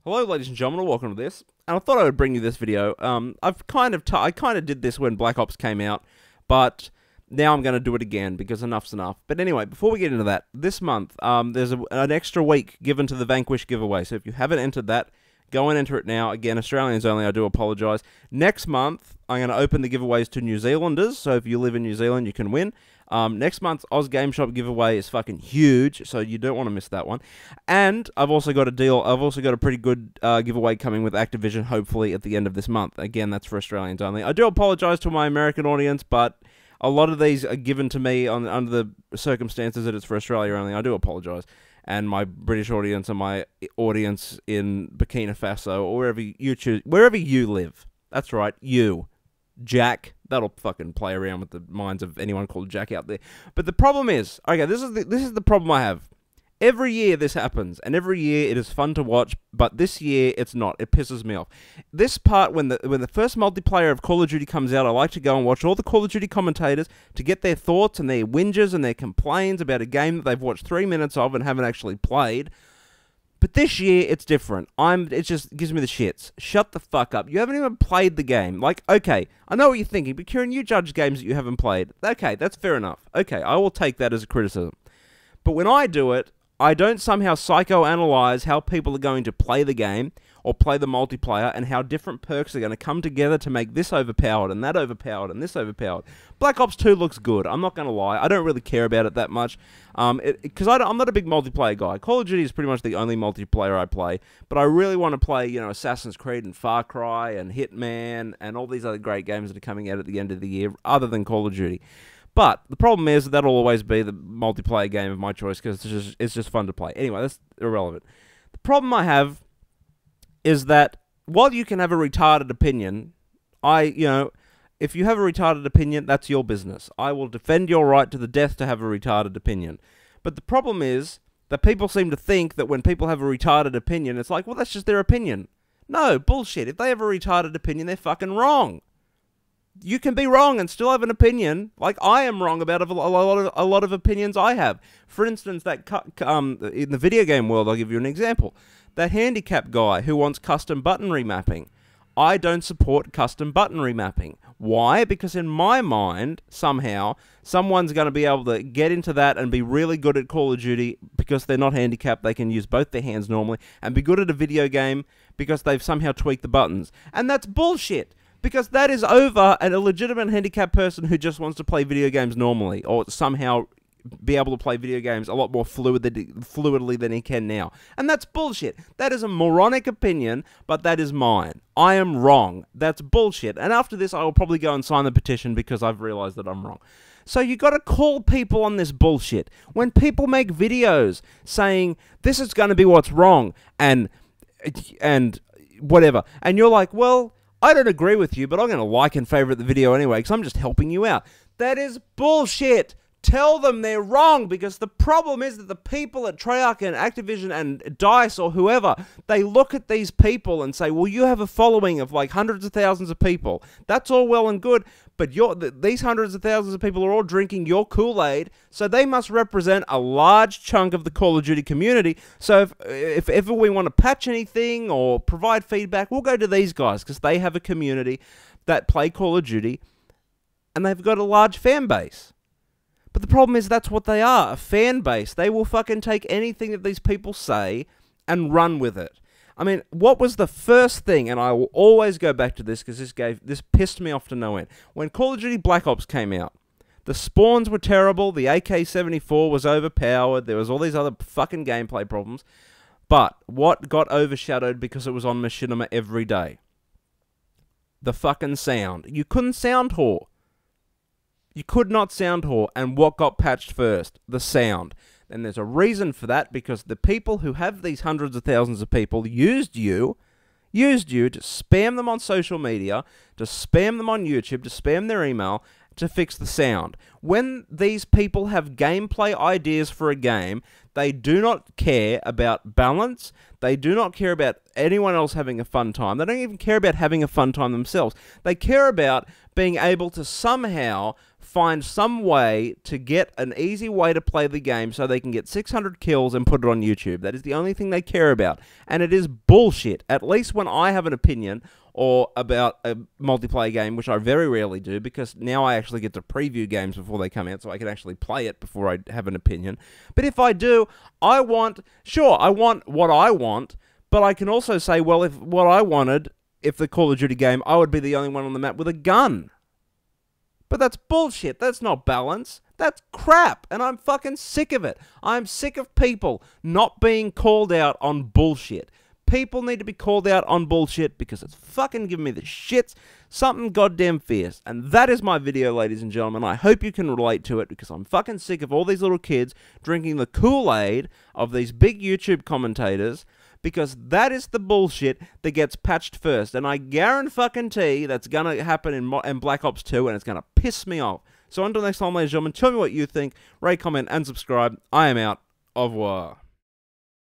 Hello, ladies and gentlemen, welcome to this. And I thought I would bring you this video. I kind of did this when Black Ops came out, but now I'm going to do it again because enough's enough. But anyway, before we get into that, this month there's an extra week given to the VANQUISH Giveaway. So if you haven't entered that, go and enter it now. Again, Australians only. I do apologise. Next month, I'm going to open the giveaways to New Zealanders. So if you live in New Zealand, you can win. Next month's Oz Game Shop giveaway is fucking huge, so you don't want to miss that one. And I've also got a deal. I've also got a pretty good giveaway coming with Activision, hopefully at the end of this month. Again, that's for Australians only. I do apologise to my American audience, but a lot of these are given to me under the circumstances that it's for Australia only. I do apologise. And my British audience and my audience in Burkina Faso or wherever you choose, wherever you live. That's right, you, Jack. That'll fucking play around with the minds of anyone called Jack out there. But the problem is, okay, this is the problem I have. Every year this happens, and every year it is fun to watch, but this year it's not. It pisses me off. This part, when the first multiplayer of Call of Duty comes out, I like to go and watch all the Call of Duty commentators to get their thoughts and their whinges and their complaints about a game that they've watched 3 minutes of and haven't actually played. But this year, it's different. It just gives me the shits. Shut the fuck up. You haven't even played the game. Like, okay, I know what you're thinking, but Kieran, you judge games that you haven't played. Okay, that's fair enough. Okay, I will take that as a criticism. But when I do it, I don't somehow psychoanalyze how people are going to play the game or play the multiplayer and how different perks are going to come together to make this overpowered and that overpowered and this overpowered. Black Ops 2 looks good. I'm not going to lie. I don't really care about it that much because I'm not a big multiplayer guy. Call of Duty is pretty much the only multiplayer I play, but I really want to play, you know, Assassin's Creed and Far Cry and Hitman and all these other great games that are coming out at the end of the year other than Call of Duty. But the problem is that'll always be the multiplayer game of my choice because it's just fun to play. Anyway, that's irrelevant. The problem I have is that while you can have a retarded opinion, if you have a retarded opinion, that's your business. I will defend your right to the death to have a retarded opinion. But the problem is that people seem to think that when people have a retarded opinion, it's like, well, that's just their opinion. No, bullshit. If they have a retarded opinion, they're fucking wrong. You can be wrong and still have an opinion. Like I am wrong about a lot of opinions I have. For instance, that in the video game world, I'll give you an example. That handicap guy who wants custom button remapping. I don't support custom button remapping. Why? Because in my mind, somehow, someone's going to be able to get into that and be really good at Call of Duty because they're not handicapped. They can use both their hands normally and be good at a video game because they've somehow tweaked the buttons. And that's bullshit. Because that is over an illegitimate handicapped person who just wants to play video games normally or somehow be able to play video games a lot more fluidly than he can now. And that's bullshit. That is a moronic opinion, but that is mine. I am wrong. That's bullshit. And after this, I will probably go and sign the petition because I've realized that I'm wrong. So you got to call people on this bullshit. When people make videos saying, this is going to be what's wrong, and whatever, and you're like, well, I don't agree with you, but I'm going to like and favorite the video anyway because I'm just helping you out. That is bullshit. Tell them they're wrong because the problem is that the people at Treyarch and Activision and DICE or whoever, they look at these people and say, well, you have a following of like hundreds of thousands of people. That's all well and good, but these hundreds of thousands of people are all drinking your Kool-Aid, so they must represent a large chunk of the Call of Duty community. So if ever we want to patch anything or provide feedback, we'll go to these guys because they have a community that play Call of Duty and they've got a large fan base. But the problem is that's what they are, a fan base. They will fucking take anything that these people say and run with it. I mean, what was the first thing, and I will always go back to this because this pissed me off to no end. When Call of Duty Black Ops came out, the spawns were terrible, the AK-74 was overpowered, there was all these other fucking gameplay problems. But what got overshadowed because it was on machinima every day? The fucking sound. You couldn't sound whore. You could not sound whore, and what got patched first? The sound. And there's a reason for that, because the people who have these hundreds of thousands of people used you to spam them on social media, to spam them on YouTube, to spam their email, to fix the sound. When these people have gameplay ideas for a game, they do not care about balance. They do not care about anyone else having a fun time. They don't even care about having a fun time themselves. They care about being able to somehow find some way to get an easy way to play the game so they can get 600 kills and put it on YouTube. That is the only thing they care about. And it is bullshit. At least when I have an opinion or about a multiplayer game, which I very rarely do, because now I actually get to preview games before they come out, so I can actually play it before I have an opinion. But if I do, I want what I want, but I can also say, well, if what I wanted, if the Call of Duty game, I would be the only one on the map with a gun. But that's bullshit. That's not balance. That's crap. And I'm fucking sick of it. I'm sick of people not being called out on bullshit. People need to be called out on bullshit because it's fucking giving me the shits. Something goddamn fierce. And that is my video, ladies and gentlemen. I hope you can relate to it because I'm fucking sick of all these little kids drinking the Kool-Aid of these big YouTube commentators, because that is the bullshit that gets patched first. And I guarantee that's going to happen in Black Ops 2, and it's going to piss me off. So until next time, ladies and gentlemen, tell me what you think, rate, comment, and subscribe. I am out. Au revoir.